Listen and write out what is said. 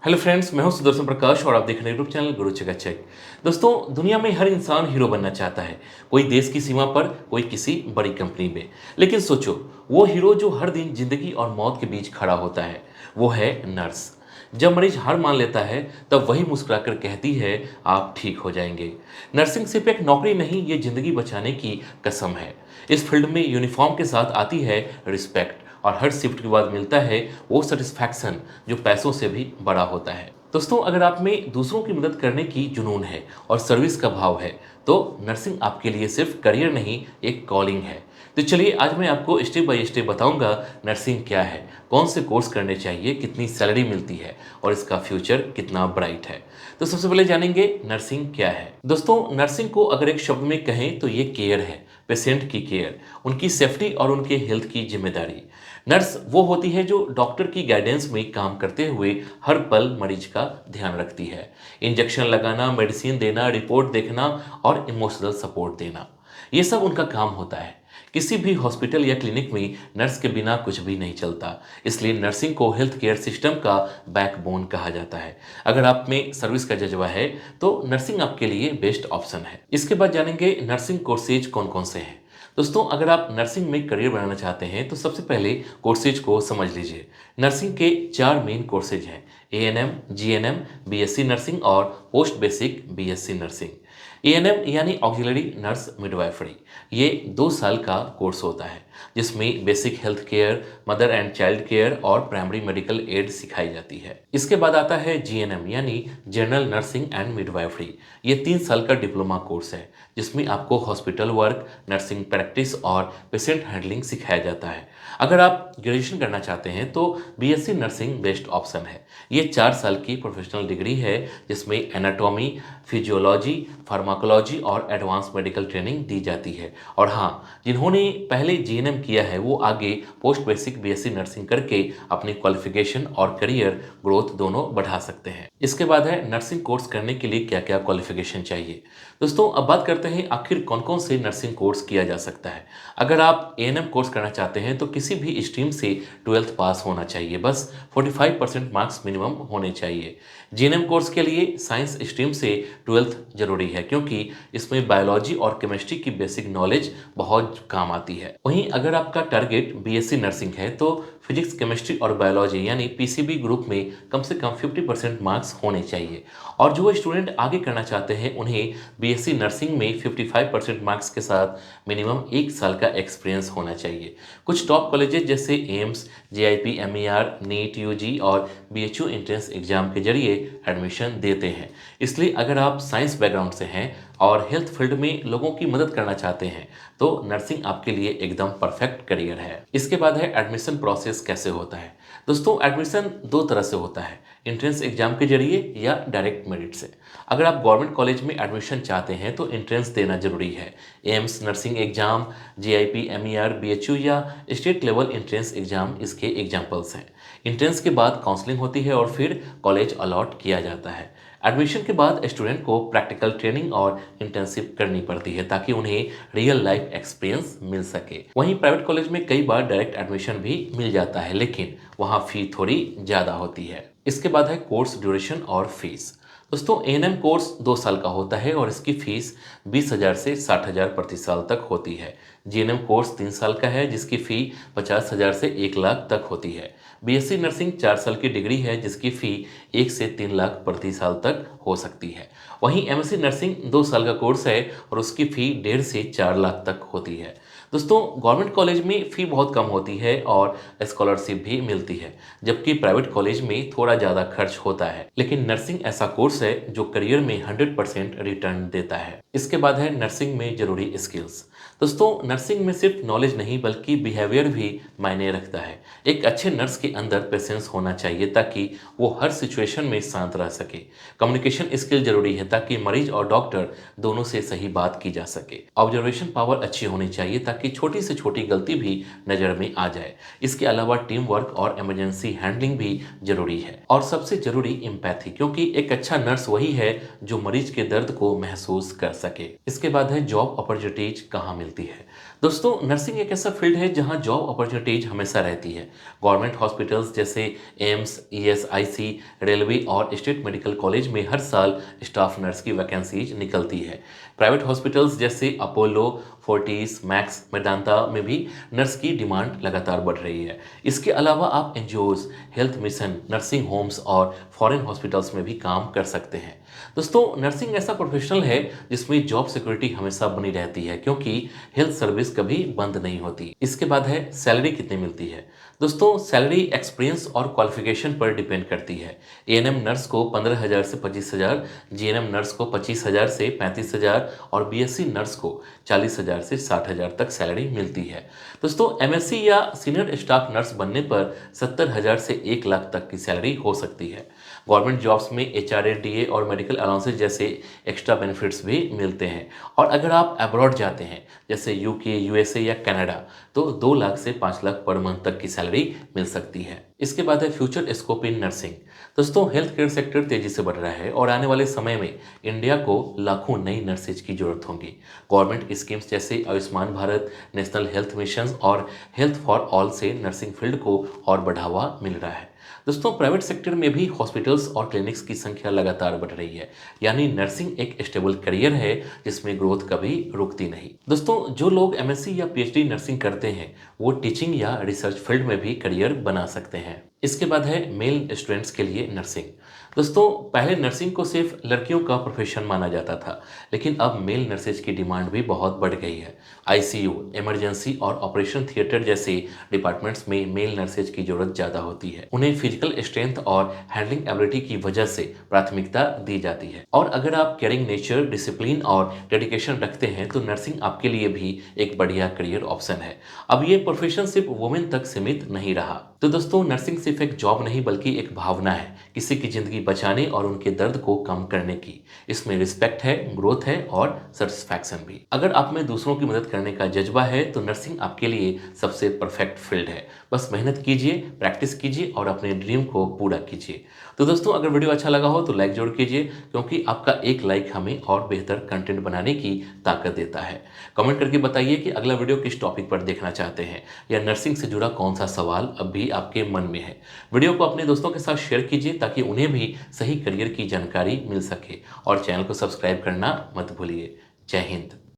Hello friends, मैं हूं सुदर्शन प्रकाश और आप देख रहे हैं यूट्यूब चैनल गुरु चकाचक। दोस्तों, दुनिया में हर इंसान हीरो बनना चाहता है। कोई देश की सीमा पर, कोई किसी बड़ी कंपनी में। लेकिन सोचो, वो हीरो जो हर दिन जिंदगी और मौत के बीच खड़ा होता है, वो है नर्स। जब मरीज हार मान लेता है, तब वही मुस्कुराकर कहती है, आप ठीक हो जाएंगे। नर्सिंग सिर्फ एक नौकरी नहीं, ये जिंदगी बचाने की कसम है। इस फील्ड में यूनिफॉर्म के साथ आती है रिस्पेक्ट, और हर शिफ्ट के बाद मिलता है वो सेटिस्फैक्शन जो पैसों से भी बड़ा होता है। दोस्तों, अगर आप में दूसरों की मदद करने की जुनून है और सर्विस का भाव है, तो नर्सिंग आपके लिए सिर्फ करियर नहीं, एक कॉलिंग है। तो चलिए, आज मैं आपको स्टेप बाय स्टेप बताऊंगा नर्सिंग क्या है, कौन से कोर्स करने चाहिए, कितनी सैलरी मिलती है और इसका फ्यूचर कितना ब्राइट है। तो सबसे पहले जानेंगे नर्सिंग क्या है। दोस्तों, नर्सिंग को अगर एक शब्द में कहें तो ये केयर है, पेशेंट की केयर, उनकी सेफ्टी और उनके हेल्थ की जिम्मेदारी। नर्स वो होती है जो डॉक्टर की गाइडेंस में काम करते हुए हर पल मरीज का ध्यान रखती है। इंजेक्शन लगाना, मेडिसिन देना, रिपोर्ट देखना और इमोशनल सपोर्ट देना, ये सब उनका काम होता है। किसी भी हॉस्पिटल या क्लिनिक में नर्स के बिना कुछ भी नहीं चलता। इसलिए नर्सिंग को हेल्थ केयर सिस्टम का बैकबोन कहा जाता है। अगर आप में सर्विस का जज्बा है, तो नर्सिंग आपके लिए बेस्ट ऑप्शन है। इसके बाद जानेंगे नर्सिंग कोर्सेज कौन कौन से हैं। दोस्तों, अगर आप नर्सिंग में करियर बनाना चाहते हैं, तो सबसे पहले कोर्सेज को समझ लीजिए। नर्सिंग के 4 मेन कोर्सेज हैं: एएनएम, जीएनएम, बीएससी नर्सिंग और post basic BSc nursing. ANM यानी ऑक्सिलरी नर्स मिडवाइफरी, ये 2 साल का कोर्स होता है, जिसमें basic health care, mother and child care और प्राइमरी मेडिकल एड सिखाई जाती है। इसके बाद आता है जीएनएम यानी जनरल नर्सिंग एंड मिडवाइफरी। ये 3 साल का डिप्लोमा कोर्स है, जिसमें आपको हॉस्पिटल वर्क, नर्सिंग प्रैक्टिस और पेशेंट हैंडलिंग सिखाया जाता है। अगर आप ग्रेजुएशन करना चाहते हैं, तो बीएससी नर्सिंग बेस्ट ऑप्शन है। ये 4 साल की प्रोफेशनल डिग्री है, जिसमें एनाटॉमी, फिजियोलॉजी, फार्माकोलॉजी और एडवांस मेडिकल ट्रेनिंग दी जाती है। और हाँ, जिन्होंने पहले जीएनएम किया है, वो आगे पोस्ट बेसिक बीएससी नर्सिंग करके अपनी क्वालिफिकेशन और करियर ग्रोथ दोनों बढ़ा सकते हैं। इसके बाद है नर्सिंग कोर्स करने के लिए क्या क्या क्वालिफिकेशन चाहिए। दोस्तों, अब बात करते हैं आखिर कौन कौन से नर्सिंग कोर्स किया जा सकता है। अगर आप एएनएम कोर्स करना चाहते हैं, तो किसी भी स्ट्रीम से 12th पास होना चाहिए, बस 45% मार्क्स मिनिमम होने चाहिए। जीएनएम कोर्स के लिए साइंस स्ट्रीम से 12th जरूरी है, क्योंकि इसमें बायोलॉजी और केमिस्ट्री की बेसिक नॉलेज बहुत काम आती है। वहीं अगर आपका टारगेट बीएससी नर्सिंग है, तो फिजिक्स, केमिस्ट्री और बायोलॉजी यानी पीसीबी ग्रुप में कम से कम 50% मार्क्स होने चाहिए। और जो स्टूडेंट आगे करना चाहते हैं, उन्हें बीएससी नर्सिंग में 55% मार्क्स के साथ मिनिमम 1 साल का एक्सपीरियंस होना चाहिए। कुछ टॉप कॉलेजेस जैसे एम्स, जेआईपी, एमईआर, नीट, यूजी और बीएचयू एंट्रेंस एग्जाम के जरिए एडमिशन देते हैं। इसलिए अगर आप साइंस बैकग्राउंड से हैं और हेल्थ फील्ड में लोगों की मदद करना चाहते हैं, तो नर्सिंग आपके लिए एकदम परफेक्ट करियर है। इसके बाद है एडमिशन प्रोसेस कैसे होता है। दोस्तों, एडमिशन 2 तरह से होता है: एंट्रेंस एग्जाम के जरिए या डायरेक्ट मेरिट से। अगर आप गवर्नमेंट कॉलेज में एडमिशन चाहते हैं, तो एंट्रेंस देना जरूरी है। AIIMS nursing exam, JIPMER, BHU या स्टेट लेवल एंट्रेंस एग्जाम इसके एग्जाम्पल्स हैं। एंट्रेंस के बाद काउंसलिंग होती है और फिर कॉलेज अलॉट किया जाता है। एडमिशन के बाद स्टूडेंट को प्रैक्टिकल ट्रेनिंग और इंटर्नशिप करनी पड़ती है, ताकि उन्हें रियल लाइफ एक्सपीरियंस मिल सके। वहीं प्राइवेट कॉलेज में कई बार डायरेक्ट एडमिशन भी मिल जाता है, लेकिन वहाँ फी थोड़ी ज़्यादा होती है। इसके बाद है कोर्स ड्यूरेशन और फीस। दोस्तों, एएनएम कोर्स 2 साल का होता है और इसकी फीस 20,000 से 60,000 प्रति साल तक होती है। जीएनएम कोर्स 3 साल का है, जिसकी फ़ी 50,000 से 1 लाख तक होती है। बीएससी नर्सिंग 4 साल की डिग्री है, जिसकी फ़ी 1 से 3 लाख प्रति साल तक हो सकती है। वहीं एमएससी नर्सिंग 2 साल का कोर्स है और उसकी फ़ी 1.5 से 4 लाख तक होती है। दोस्तों, गवर्नमेंट कॉलेज में फ़ी बहुत कम होती है और स्कॉलरशिप भी मिलती है, जबकि प्राइवेट कॉलेज में थोड़ा ज़्यादा खर्च होता है। लेकिन नर्सिंग ऐसा कोर्स है जो करियर में 100% रिटर्न देता है। इसके बाद है नर्सिंग में जरूरी स्किल्स। दोस्तों, नर्सिंग में सिर्फ नॉलेज नहीं, बल्कि बिहेवियर भी मायने रखता है। एक अच्छे नर्स के अंदर पेशेंस होना चाहिए, ताकि वो हर सिचुएशन में शांत रह सके। कम्युनिकेशन स्किल जरूरी है, ताकि मरीज और डॉक्टर दोनों से सही बात की जा सके। ऑब्जर्वेशन पावर अच्छी होनी चाहिए, ताकि छोटी से छोटी गलती भी नज़र में आ जाए। इसके अलावा टीम वर्क और इमरजेंसी हैंडलिंग भी जरूरी है। और सबसे जरूरी एम्पैथी, क्योंकि एक अच्छा नर्स वही है जो मरीज के दर्द को महसूस कर सके। इसके बाद है जॉब अपॉर्चुनिटीज कहाँ कहाँ मिलती है। दोस्तों, नर्सिंग एक ऐसा फील्ड है जहाँ जॉब अपॉर्चुनिटीज हमेशा रहती है। गवर्नमेंट हॉस्पिटल्स जैसे एम्स, ईएसआईसी, रेलवे और स्टेट मेडिकल कॉलेज में हर साल स्टाफ नर्स की वैकेंसीज निकलती है। प्राइवेट हॉस्पिटल्स जैसे अपोलो, फोर्टिस, मैक्स, मेदांता में भी नर्स की डिमांड लगातार बढ़ रही है। इसके अलावा आप NGOs, health mission, nursing homes और फॉरेन हॉस्पिटल्स में भी काम कर सकते हैं। दोस्तों, नर्सिंग ऐसा प्रोफेशनल है जिसमें जॉब सिक्योरिटी हमेशा बनी रहती है, क्योंकि हेल्थ सर्विस कभी बंद नहीं होती। इसके बाद है सैलरी कितनी मिलती है। दोस्तों, सैलरी एक्सपीरियंस और क्वालिफिकेशन पर डिपेंड करती है। एएनएम नर्स को 15,000 से 25,000, जीएनएम नर्स को 25,000 से 35,000 और बीएससी नर्स को 40,000 से 60,000 तक सैलरी मिलती है। दोस्तों, एमएससी या सीनियर स्टाफ नर्स बनने पर 70,000 से 1 लाख तक की सैलरी हो सकती है। गवर्नमेंट जॉब्स में एचआरए, डीए और मेडिकल अलाउंसेज जैसे एक्स्ट्रा बेनिफिट्स भी मिलते हैं। और अगर आप अब्रॉड जाते हैं जैसे यूके, यूएसए या कनाडा, तो 2 लाख से 5 लाख पर मंथ तक की सैलरी मिल सकती है। इसके बाद है फ्यूचर स्कोप इन नर्सिंग। दोस्तों, हेल्थ केयर सेक्टर तेजी से बढ़ रहा है और आने वाले समय में इंडिया को लाखों नई नर्सेज की जरूरत होगी। गवर्नमेंट स्कीम्स जैसे Ayushman Bharat, national health mission और हेल्थ फॉर ऑल से नर्सिंग फील्ड को और बढ़ावा मिल रहा है। दोस्तों, प्राइवेट सेक्टर में भी हॉस्पिटल्स और क्लिनिक्स की संख्या लगातार बढ़ रही है। यानी नर्सिंग एक स्टेबल करियर है जिसमें ग्रोथ कभी रुकती नहीं। दोस्तों, जो लोग एमएससी या पीएचडी नर्सिंग करते हैं वो टीचिंग या रिसर्च फील्ड में भी करियर बना सकते हैं। इसके बाद है मेल स्टूडेंट्स के लिए नर्सिंग। दोस्तों, पहले नर्सिंग को सिर्फ लड़कियों का प्रोफेशन माना जाता था, लेकिन अब मेल नर्सेज की डिमांड भी बहुत बढ़ गई है। आईसीयू, इमरजेंसी और ऑपरेशन थिएटर जैसे डिपार्टमेंट्स में मेल नर्सेज की जरूरत ज़्यादा होती है। उन्हें फिजिकल स्ट्रेंथ और हैंडलिंग एबिलिटी की वजह से प्राथमिकता दी जाती है। और अगर आप केयरिंग नेचर, डिसिप्लिन और डेडिकेशन रखते हैं तो नर्सिंग आपके लिए भी एक बढ़िया करियर ऑप्शन है। अब ये प्रोफेशन सिर्फ वुमेन तक सीमित नहीं रहा। तो दोस्तों, नर्सिंग सिर्फ एक जॉब नहीं बल्कि एक भावना है, किसी की जिंदगी बचाने और उनके दर्द को कम करने की। इसमें रिस्पेक्ट है, ग्रोथ है और सेटिस्फैक्शन भी। अगर आप में दूसरों की मदद करने का जज्बा है तो नर्सिंग आपके लिए सबसे परफेक्ट फील्ड है। बस मेहनत कीजिए, प्रैक्टिस कीजिए और अपने ड्रीम को पूरा कीजिए। तो दोस्तों, अगर वीडियो अच्छा लगा हो तो लाइक जरूर कीजिए, क्योंकि आपका एक लाइक हमें और बेहतर कंटेंट बनाने की ताकत देता है। कमेंट करके बताइए कि अगला वीडियो किस टॉपिक पर देखना चाहते हैं या नर्सिंग से जुड़ा कौन सा सवाल अब भी आपके मन में है। वीडियो को अपने दोस्तों के साथ शेयर कीजिए ताकि उन्हें भी सही करियर की जानकारी मिल सके और चैनल को सब्सक्राइब करना मत भूलिए। जय हिंद।